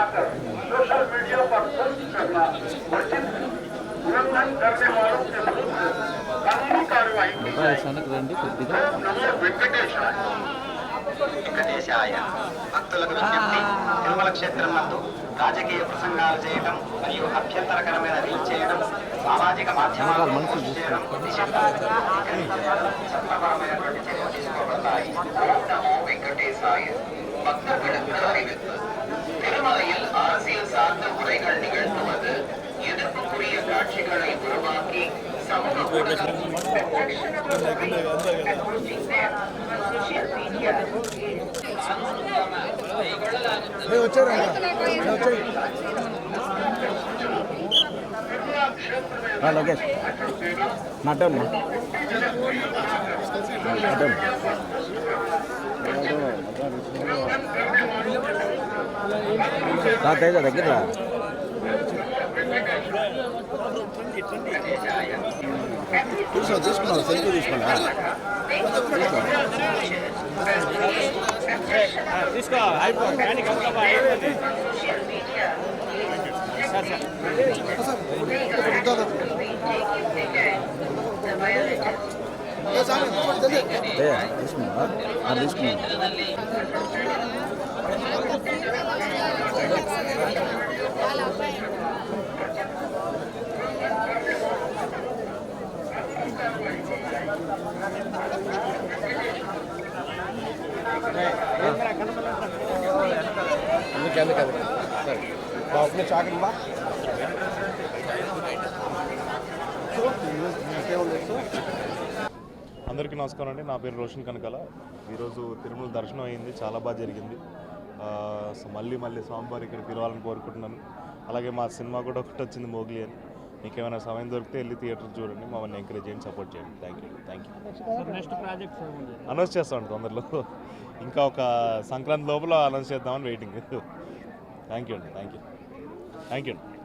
बनाकर social media पर post करना वर्जित उल्लंघन करने वालों के विरुद्ध कानूनी कार्रवाई की जाएगी। नमो वेंकटेशाय। వెంకటేశాయ. భక్తులకు విజ్ఞప్తి, తిరుమల క్షేత్రం నందు రాజకీయ ప్రసంగాలు చేయడం మరియు అభ్యంతరకరమైన రీల్ చేయడం, సామాజిక మాధ్యమాల్లో పోస్ట్ చేయడం చట్టపరమైనటువంటి చర్యలు తీసుకోబడతాయి. నమో వెంకటేశాయ. பக்தர்களுக்கு அறிவிப்பு. திருமலையில் அரசியல் சார்ந்த உரைகள் நிகழ்த்துவது எதிர்ப்புக்குரிய காட்சிகளை உருவாக்கி சமூக లోకేష్ మటన్ తేజ దగ్గర తీసుకున్నా సెల్ఫీ తీసుకున్నా తీసుకో అయిపోయింది తీసుకున్నా తీసుకున్నా అందరికీ నమస్కారం అండి. నా పేరు రోషన్ కనకాల. ఈరోజు తిరుమల దర్శనం అయింది, చాలా బాగా జరిగింది. సో మళ్ళీ స్వామివారి ఇక్కడ తిరగాలని కోరుకుంటున్నాను. అలాగే మా సినిమా కూడా ఒకటి వచ్చింది, మోగ్లీ అని. మీకు ఏమైనా సమయం దొరికితే వెళ్ళి థియేటర్ చూడండి, మమ్మల్ని ఎంకరేజ్ చేయండి, సపోర్ట్ చేయండి. Thank you. అనౌన్స్ చేస్తామండి తొందరలో. ఇంకా ఒక సంక్రాంతి లోపల అనౌన్స్ చేద్దామని వెయిటింగ్. థ్యాంక్ యూ అండి.